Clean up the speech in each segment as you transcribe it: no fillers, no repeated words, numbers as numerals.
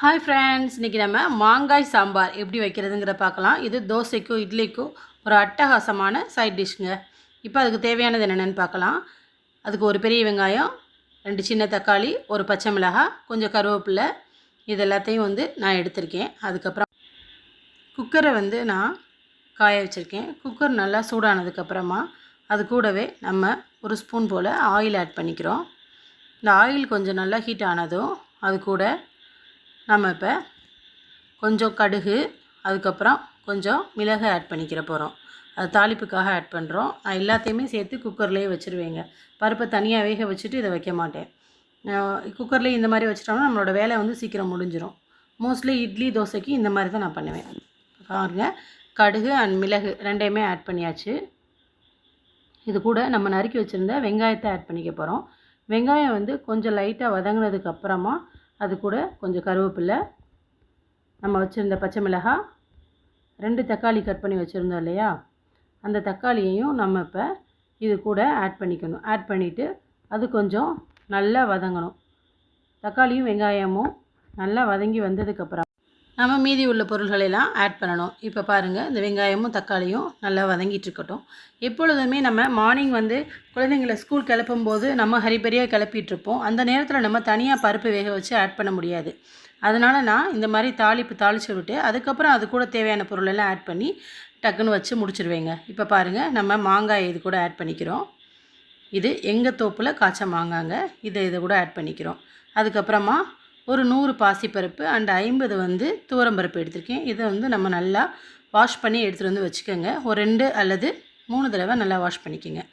Hi friends, இன்றைக்கி நம்ம மாங்காய் சாம்பார் எப்படி வைக்கிறதுங்கிற பார்க்கலாம். இது தோசைக்கும் இட்லிக்கும் ஒரு அட்டகாசமான சைட் டிஷ்ங்க. இப்போ அதுக்கு தேவையானது என்னென்னு பார்க்கலாம். அதுக்கு ஒரு பெரிய வெங்காயம், 2 சின்ன தக்காளி, ஒரு பச்சை மிளகாய், கொஞ்சம் கருவேப்பிலை, இது எல்லாத்தையும் நான் எடுத்திருக்கேன். அதுக்கப்புறம் குக்கரை நான் காய வச்சுருக்கேன். குக்கர் நல்லா சூடானதுக்கப்புறமா அது கூடவே நம்ம ஒரு ஸ்பூன் போல் ஆயில் ஆட் பண்ணிக்கிறோம். இந்த ஆயில் கொஞ்சம் நல்லா ஹீட் ஆனதும் அது கூட நம்ம இப்போ கொஞ்சம் கடுகு, அதுக்கப்புறம் கொஞ்சம் மிளகு ஆட் பண்ணிக்கிற போகிறோம். அது தாளிப்புக்காக ஆட் பண்ணுறோம். நான் எல்லாத்தையுமே சேர்த்து குக்கர்லேயே வச்சுருவேங்க. பருப்பை தனியாக வேக வச்சுட்டு இதை வைக்க மாட்டேன். குக்கர்லேயே இந்த மாதிரி வச்சிட்டோம்னா நம்மளோட வேலை சீக்கிரம் முடிஞ்சிடும். மோஸ்ட்லி இட்லி தோசைக்கு இந்த மாதிரி தான் நான் பண்ணுவேன். பாருங்க, கடுகு அண்ட் மிளகு ரெண்டையுமே ஆட் பண்ணியாச்சு. இது கூட நம்ம நறுக்கி வச்சுருந்த வெங்காயத்தை ஆட் பண்ணிக்க போகிறோம். வெங்காயம் கொஞ்சம் லைட்டாக வதங்கினதுக்கப்புறமா அது கூட கொஞ்சம் கருவேப்பிலை, நம்ம வச்சுருந்த பச்சை மிளகாய், 2 தக்காளி கட் பண்ணி வச்சுருந்தோம் இல்லையா, அந்த தக்காளியையும் நம்ம இப்போ இது கூட ஆட் பண்ணிக்கணும். ஆட் பண்ணிவிட்டு அது கொஞ்சம் நல்லா வதங்கணும். தக்காளியும் வெங்காயமும் நல்லா வதங்கி வந்ததுக்கப்புறம் நம்ம மீதி உள்ள பொருள்களெல்லாம் ஆட் பண்ணணும். இப்போ பாருங்கள், இந்த வெங்காயமும் தக்காளியும் நல்லா வதங்கிட்டுருக்கட்டும். எப்பொழுதுமே நம்ம மார்னிங் குழந்தைங்களை ஸ்கூல் கிளப்பும்போது நம்ம ஹரிபரியாக கிளப்பிகிட்ருப்போம். அந்த நேரத்தில் நம்ம தனியாக பருப்பு வேக வச்சு ஆட் பண்ண முடியாது. அதனால் நான் இந்த மாதிரி தாளித்து விட்டு அதுக்கப்புறம் அது கூட தேவையான பொருளெல்லாம் ஆட் பண்ணி டக்குன்னு வச்சு முடிச்சிடுவேங்க. இப்போ பாருங்கள், நம்ம மாங்காய் இது கூட ஆட் பண்ணிக்கிறோம். இது எங்கள் தோப்பில் காய்ச்ச மாங்காங்க. இதை கூட ஆட் பண்ணிக்கிறோம். அதுக்கப்புறமா ஒரு 100 பாசிப்பருப்பு அண்ட் 50 துவரம்பருப்பு எடுத்திருக்கேன். இதை நம்ம நல்லா வாஷ் பண்ணி எடுத்துகிட்டு வச்சுக்கோங்க. ஒரு 2 அல்லது 3 தடவை நல்லா வாஷ் பண்ணிக்கோங்க.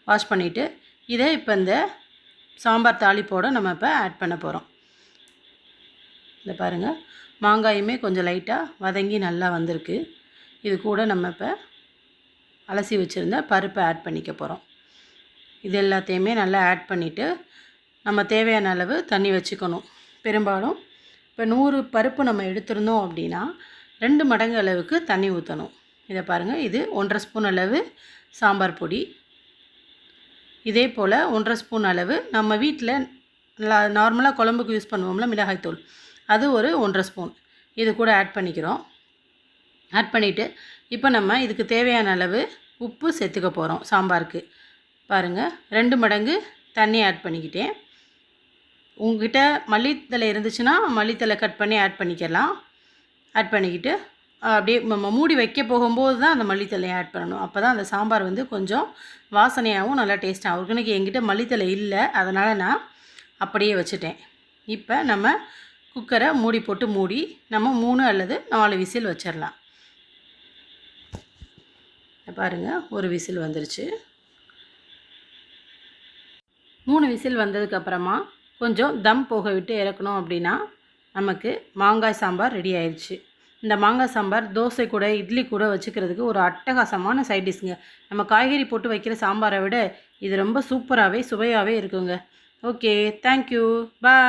வாஷ் பண்ணிவிட்டு இதை இப்போ இந்த சாம்பார் தாளிப்போடு நம்ம இப்போ ஆட் பண்ண போகிறோம். இதை பாருங்கள், மாங்காயுமே கொஞ்சம் லைட்டாக வதங்கி நல்லா வந்திருக்கு. இது கூட நம்ம இப்போ அலசி வச்சுருந்த பருப்பை ஆட் பண்ணிக்க போகிறோம். இது எல்லாத்தையுமே நல்லா ஆட் பண்ணிவிட்டு நம்ம தேவையான அளவு தண்ணி வச்சுக்கணும். பெரும்பாலும் இப்போ 100 பருப்பு நம்ம எடுத்திருந்தோம் அப்படின்னா 2 மடங்கு அளவுக்கு தண்ணி ஊற்றணும். இதை பாருங்கள், இது 1.5 ஸ்பூன் அளவு சாம்பார் பொடி. இதே போல் 1.5 ஸ்பூன் அளவு நம்ம வீட்டில் நார்மலாக குழம்புக்கு யூஸ் பண்ணுவோம்ல மிளகாய்த்தூள், அது ஒரு 1.5 ஸ்பூன் இது கூட ஆட் பண்ணிக்கிறோம். ஆட் பண்ணிவிட்டு இப்போ நம்ம இதுக்கு தேவையான அளவு உப்பு சேர்த்துக்க போகிறோம். சாம்பாருக்கு பாருங்கள், 2 மடங்கு தண்ணி ஆட் பண்ணிக்கிட்டேன். உங்கள்கிட்ட மல்லித்தலை இருந்துச்சுன்னா மல்லித்தலை கட் பண்ணி ஆட் பண்ணிக்கலாம். ஆட் பண்ணிக்கிட்டு அப்படியே நம்ம மூடி வைக்க போகும்போது தான் அந்த மல்லித்தலையை ஆட் பண்ணணும். அப்போ தான் அந்த சாம்பார் கொஞ்சம் வாசனையாகவும் நல்லா டேஸ்ட்டாகவும். எனக்கு என்கிட்ட மல்லித்தலை இல்லை, அதனால் நான் அப்படியே வச்சுட்டேன். இப்போ நம்ம குக்கரை மூடி போட்டு மூடி நம்ம 3 அல்லது 4 விசில் வச்சிடலாம். பாருங்கள், ஒரு விசில் வந்துருச்சு. 3 விசில் வந்ததுக்கப்புறமா கொஞ்சம் தம் போக விட்டு இறக்கணும் அப்படின்னா நமக்கு மாங்காய் சாம்பார் ரெடி ஆயிடுச்சு. இந்த மாங்காய் சாம்பார் தோசை கூட இட்லி கூட வச்சுக்கிறதுக்கு ஒரு அட்டகாசமான சைட் டிஷ்ங்க. நம்ம காய்கறி போட்டு வைக்கிற சாம்பாரை விட இது ரொம்ப சூப்பராகவே சுவையாகவே இருக்குங்க. ஓகே, தேங்க்யூ, பாய்.